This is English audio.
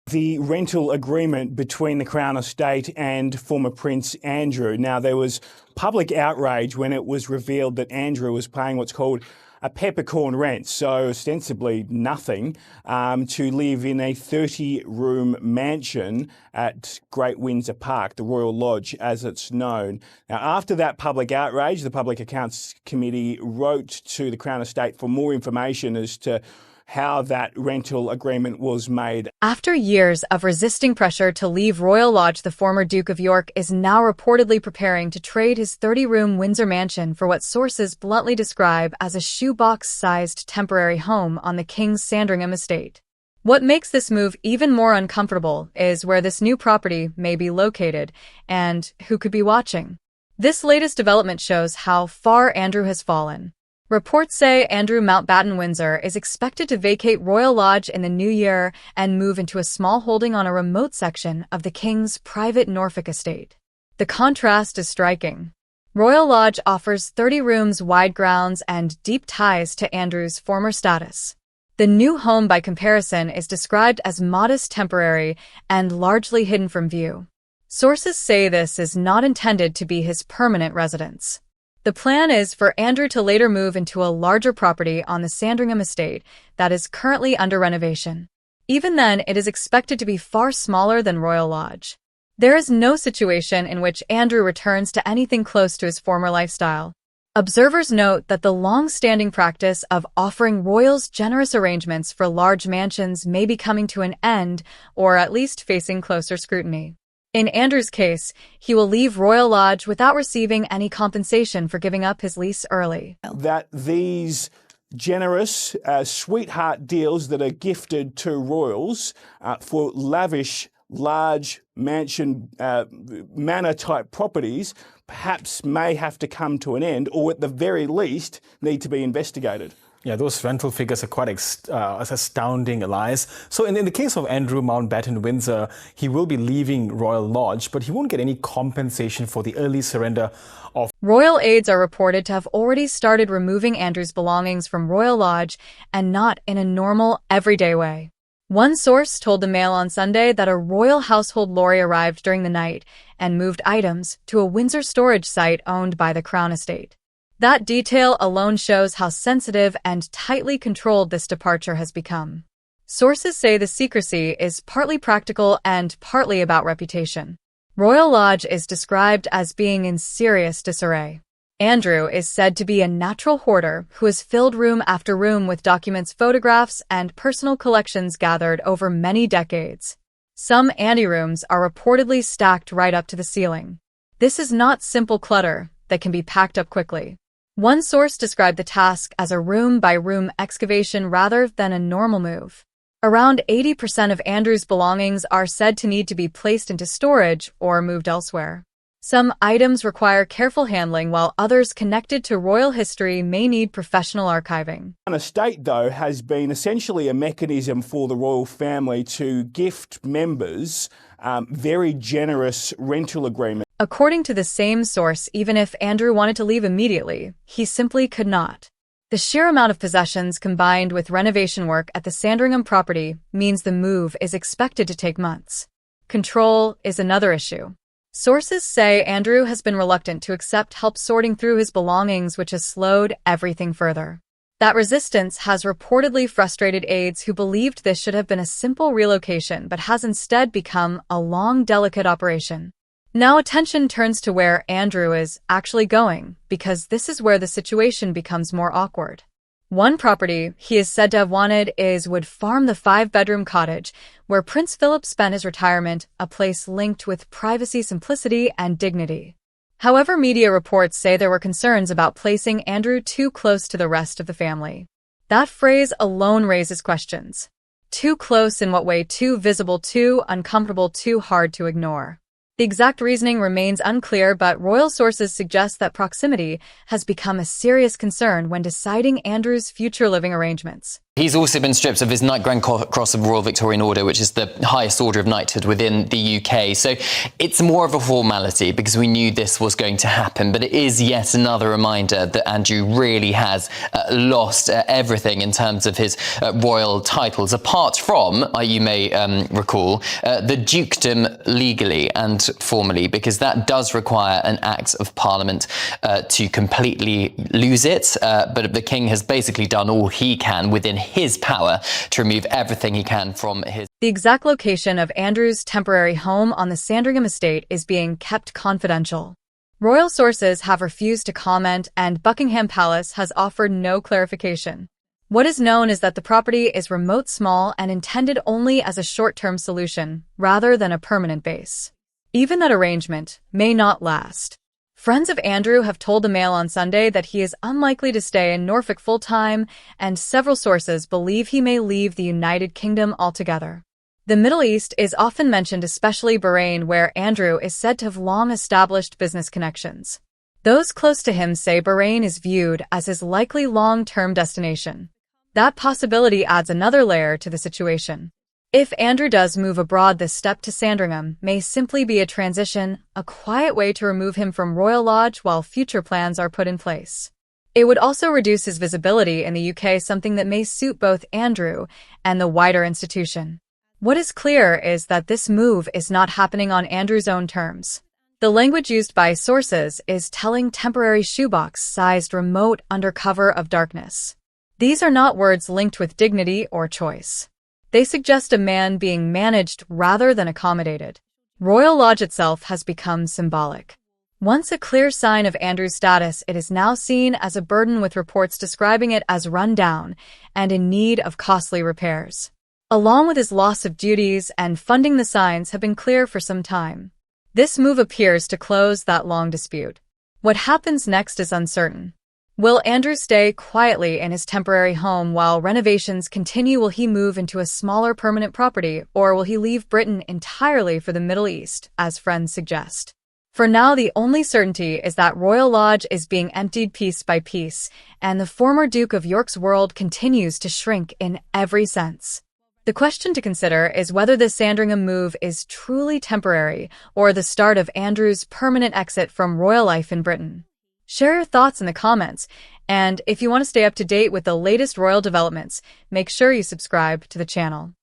The rental agreement between the Crown Estate and former Prince Andrew. Now, there was public outrage when it was revealed that Andrew was paying what's called a peppercorn rent, so ostensibly nothing, to live in a 30-room mansion at Great Windsor Park, the Royal Lodge as it's known. Now, after that public outrage, the Public Accounts Committee wrote to the Crown Estate for more information as to how that rental agreement was made. After years of resisting pressure to leave Royal Lodge, the former Duke of York is now reportedly preparing to trade his 30-room Windsor mansion for what sources bluntly describe as a shoebox-sized temporary home on the King's Sandringham estate. What makes this move even more uncomfortable is where this new property may be located and who could be watching. This latest development shows how far Andrew has fallen. Reports say Andrew Mountbatten Windsor is expected to vacate Royal Lodge in the new year and move into a small holding on a remote section of the King's private Norfolk estate. The contrast is striking. Royal Lodge offers 30 rooms, wide grounds, and deep ties to Andrew's former status. The new home, by comparison, is described as modest, temporary, and largely hidden from view. Sources say this is not intended to be his permanent residence. The plan is for Andrew to later move into a larger property on the Sandringham estate that is currently under renovation. Even then, it is expected to be far smaller than Royal Lodge. There is no situation in which Andrew returns to anything close to his former lifestyle. Observers note that the long-standing practice of offering royals generous arrangements for large mansions may be coming to an end, or at least facing closer scrutiny. In Andrew's case, he will leave Royal Lodge without receiving any compensation for giving up his lease early. That these generous sweetheart deals that are gifted to royals for lavish, large mansion, manor-type properties perhaps may have to come to an end, or at the very least need to be investigated. Yeah, those rental figures are quite astounding, Elias. So in the case of Andrew Mountbatten Windsor, he will be leaving Royal Lodge, but he won't get any compensation for the early surrender of... Royal aides are reported to have already started removing Andrew's belongings from Royal Lodge, and not in a normal, everyday way. One source told the Mail on Sunday that a royal household lorry arrived during the night and moved items to a Windsor storage site owned by the Crown Estate. That detail alone shows how sensitive and tightly controlled this departure has become. Sources say the secrecy is partly practical and partly about reputation. Royal Lodge is described as being in serious disarray. Andrew is said to be a natural hoarder who has filled room after room with documents, photographs, and personal collections gathered over many decades. Some anterooms are reportedly stacked right up to the ceiling. This is not simple clutter that can be packed up quickly. One source described the task as a room-by-room excavation rather than a normal move. Around 80% of Andrew's belongings are said to need to be placed into storage or moved elsewhere. Some items require careful handling, while others connected to royal history may need professional archiving. An estate, though, has been essentially a mechanism for the royal family to gift members very generous rental agreements. According to the same source, even if Andrew wanted to leave immediately, he simply could not. The sheer amount of possessions combined with renovation work at the Sandringham property means the move is expected to take months. Control is another issue. Sources say Andrew has been reluctant to accept help sorting through his belongings, which has slowed everything further. That resistance has reportedly frustrated aides who believed this should have been a simple relocation but has instead become a long, delicate operation. Now attention turns to where Andrew is actually going, because this is where the situation becomes more awkward. One property he is said to have wanted is Wood Farm, the 5-bedroom cottage where Prince Philip spent his retirement, a place linked with privacy, simplicity, and dignity. However, media reports say there were concerns about placing Andrew too close to the rest of the family. That phrase alone raises questions. Too close in what way? Too visible, too uncomfortable, too hard to ignore? The exact reasoning remains unclear, but royal sources suggest that proximity has become a serious concern when deciding Andrew's future living arrangements. He's also been stripped of his Knight Grand Cross of Royal Victorian Order, which is the highest order of knighthood within the UK. So it's more of a formality because we knew this was going to happen. But it is yet another reminder that Andrew really has lost everything in terms of his royal titles, apart from, you may recall, the dukedom legally and formally, because that does require an Act of Parliament to completely lose it. But the king has basically done all he can within his power to remove everything he can from his... The exact location of Andrew's temporary home on the Sandringham estate is being kept confidential. Royal sources have refused to comment, and Buckingham Palace has offered no clarification. What is known is that the property is remote, small, and intended only as a short-term solution, rather than a permanent base. Even that arrangement may not last. Friends of Andrew have told the Mail on Sunday that he is unlikely to stay in Norfolk full-time, and several sources believe he may leave the United Kingdom altogether. The Middle East is often mentioned, especially Bahrain, where Andrew is said to have long established business connections. Those close to him say Bahrain is viewed as his likely long-term destination. That possibility adds another layer to the situation. If Andrew does move abroad, this step to Sandringham may simply be a transition, a quiet way to remove him from Royal Lodge while future plans are put in place. It would also reduce his visibility in the UK, something that may suit both Andrew and the wider institution. What is clear is that this move is not happening on Andrew's own terms. The language used by sources is telling, temporary shoebox-sized remote under cover of darkness. These are not words linked with dignity or choice. They suggest a man being managed rather than accommodated. Royal Lodge itself has become symbolic. Once a clear sign of Andrew's status, it is now seen as a burden, with reports describing it as run down and in need of costly repairs. Along with his loss of duties and funding, the signs have been clear for some time. This move appears to close that long dispute. What happens next is uncertain. Will Andrew stay quietly in his temporary home while renovations continue? Will he move into a smaller permanent property, or will he leave Britain entirely for the Middle East, as friends suggest? For now, the only certainty is that Royal Lodge is being emptied piece by piece, and the former Duke of York's world continues to shrink in every sense. The question to consider is whether the Sandringham move is truly temporary or the start of Andrew's permanent exit from royal life in Britain. Share your thoughts in the comments, and if you want to stay up to date with the latest royal developments, make sure you subscribe to the channel.